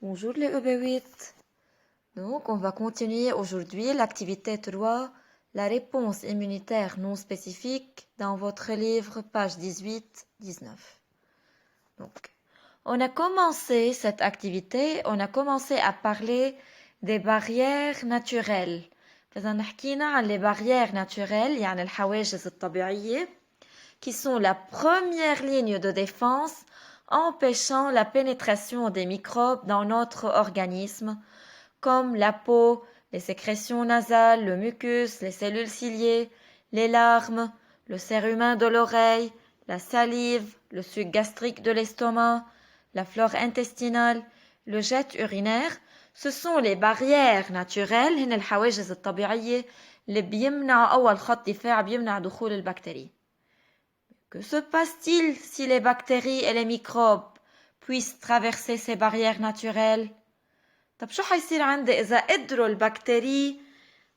Bonjour les EB8. Donc, on va continuer aujourd'hui l'activité 3, la réponse immunitaire non spécifique dans votre livre, page 18-19. Donc, on a commencé cette activité, on a commencé à parler des barrières naturelles. فإذا حكينا عن les barrières naturelles, يعني الحواجز الطبيعية, qui sont la première ligne de défense empêchant la pénétration des microbes dans notre organisme, comme la peau, les sécrétions nasales, le mucus, les cellules ciliées, les larmes, le cérumen de l'oreille, la salive, le suc gastrique de l'estomac, la flore intestinale, le jet urinaire. Ce sont les barrières naturelles, هن الحواجز الطبيعية اللي بيمنع أول خط دفاع بيمنع دخول البكتيريا. Que se passe-t-il si les bactéries et les microbes puissent traverser ces barrières naturelles? طب شو حيصير عندي إذا قدروا البكتيري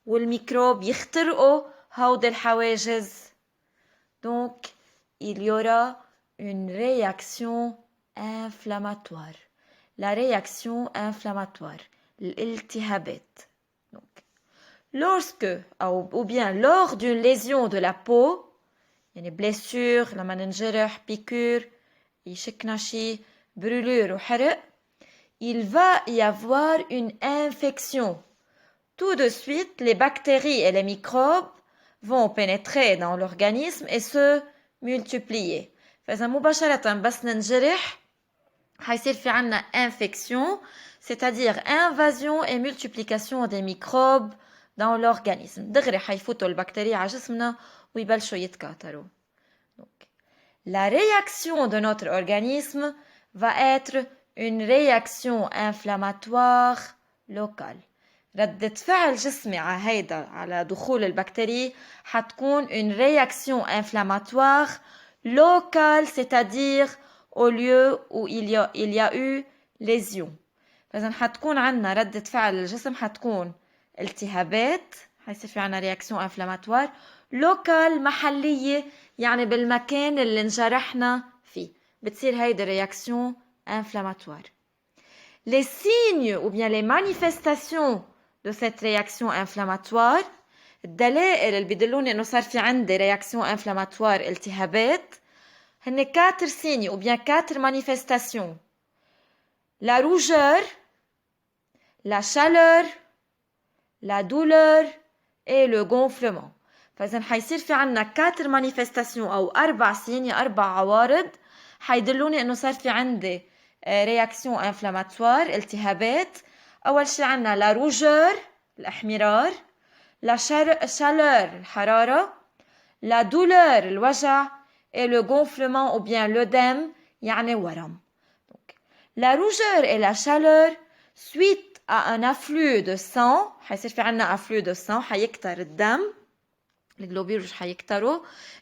والميكروب يخترقوا هود الحواجز؟ Donc, il y aura une réaction inflammatoire. La réaction inflammatoire, l'iltihabet. Donc, lorsque, ou bien lors d'une lésion de la peau, يعني blessure, لما ننجرح, piqûre, يشكنا شي, brûlure ou حرق, il va y avoir une infection. Tout de suite, les bactéries et les microbes vont pénétrer dans l'organisme et se multiplier. فإذا مباشرة بس ننجرح حيصير في عنا infection, c'est-à-dire invasion et multiplication des microbes dans l'organisme. دغري حيفوتوا البكتيريا على جسمنا ويبلشوا يتكاثروا. Donc, la réaction de notre organisme va être une réaction inflammatoire locale. ردة فعل جسمي على دخول البكتيري حتكون une réaction inflammatoire locale, c'est-à-dire au lieu où il y a eu lésion. فإذا حتكون عنا ردة فعل الجسم حتكون التهابات, حيصير في عنا réaction inflammatoire لوكال محلية, يعني بالمكان اللي انجرحنا فيه بتصير هيدي réaction inflammatoire. Les signes ou bien les manifestations de cette réaction inflammatoire, الدلائل اللي بيدلوني انه صار في عندي réaction inflammatoire التهابات, هن 4 signes ou bien 4 manifestations. La rougeur, la chaleur, la douleur et le gonflement. فإذا حيصير في عنا 4 manifestations أو 4 signes, 4 عوارض حيدلوني إنه صار في عندي réaction inflammatoire التهابات. أول شي عنا la rougeur الأحمرار, la chaleur الحرارة, la douleur الوجع et le gonflement ou bien l'œdème يعني ورم. Donc, la rougeur et la chaleur suite à un afflux de sang, حيصير في عنا afflux de sang, حيكتر الدم, les globules حيكتروا,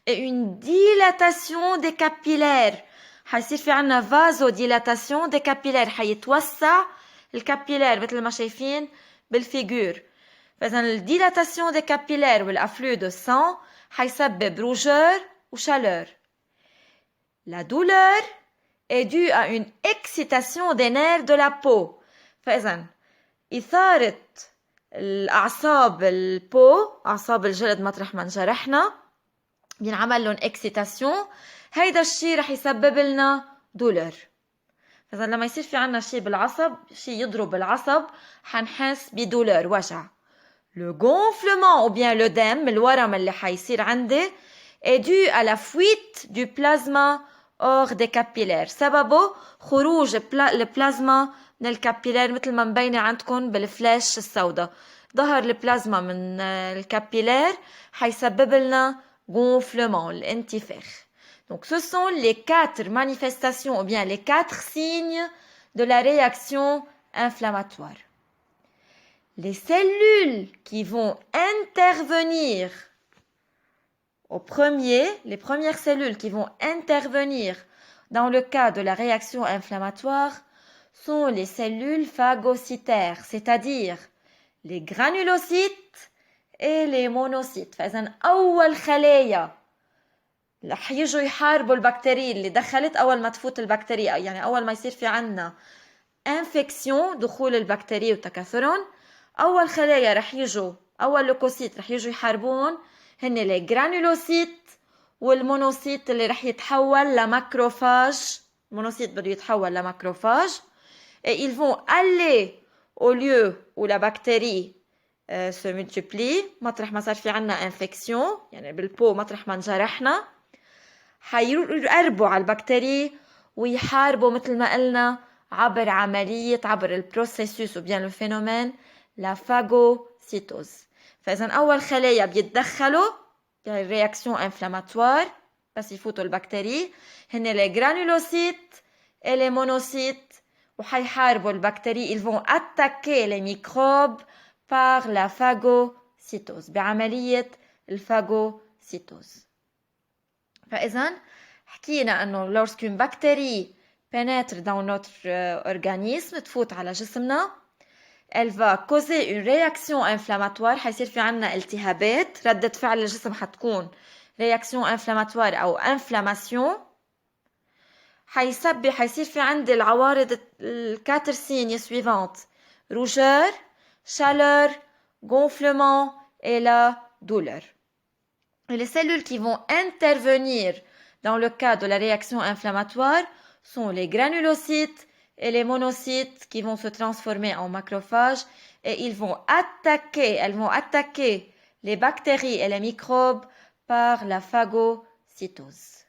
et une dilatation des capillaires, حيصير في عنا vasodilatation des capillaires, حيتوسع الكابيلار مثل ما شايفين بالفيجور. فإذا الديلاتاسيون des capillaires والafflux de sang حيسبب rougeur ou chaleur. La douleur est due à une excitation des nerfs de la peau. فإذا إثارة الأعصاب البو, أعصاب الجلد مطرح ما انجرحنا, بينعمل لهم excitation, هيدا الشيء رح يسبب لنا douleur. فإذا لما يصير في عنا شيء بالعصب, شيء يضرب العصب, حنحس بدولور, وجع. Le gonflement ou bien l'œdème, الورم اللي حيصير عندي, est dû à la fuite du plasma hors des capillaires. سببه خروج البلازما من الكابيلار, مثل ما مبينة عندكم بالفلاش السوداء. ظهر البلازما من الكابيلار حيسبب لنا gonflement, الانتفاخ. Donc, ce sont les 4 manifestations ou bien les 4 signes de la réaction inflammatoire. Les cellules qui vont intervenir les premières cellules qui vont intervenir dans le cas de la réaction inflammatoire sont les cellules phagocytaires, c'est-à-dire les granulocytes et les monocytes. فإذا أول خلايا رح يجوا يحاربوا البكتيريا اللي دخلت أول ما تفوت البكتيريا, يعني أول ما يصير في عنا infection دخول البكتيريا وتكاثرهم. أول خلايا رح يجوا أول لوكوسيت رح يجوا يحاربون هن الجرانولوسيت والمونوسيت اللي رح يتحول لماكروفاج. المونوسيت بده يتحول لماكروفاج. Et ils vont aller au lieu où la bactérie se multiplie. مطرح ما صار في عنا infection يعني بالبو مطرح ما انجرحنا حيقربوا على البكتيريا ويحاربوا مثل ما قلنا عبر البروسيسوس ou bien le phénomène la phagocytose. فإذا أول خلايا بيتدخلوا بالرياكسيون inflammatoire بس يفوتوا البكتيريا هن les granulocytes et les monocytes وحيحاربوا البكتيريا. Ils vont attaquer les microbes par la phagocytose بعملية الفاغوسيتوز. فإذا حكينا أنه lorsqu'une bactérie pénètre dans notre organisme تفوت على جسمنا elle va causer une réaction inflammatoire. حيصير في عنا التهابات. ردة فعل الجسم حتكون réaction inflammatoire أو inflammation. حيصير في عندي العوارض الكاتر signes suivantes rougeur, chaleur, gonflement et la douleur. Et les cellules qui vont intervenir dans le cas de la réaction inflammatoire sont les granulocytes et les monocytes qui vont se transformer en macrophages et elles vont attaquer les bactéries et les microbes par la phagocytose.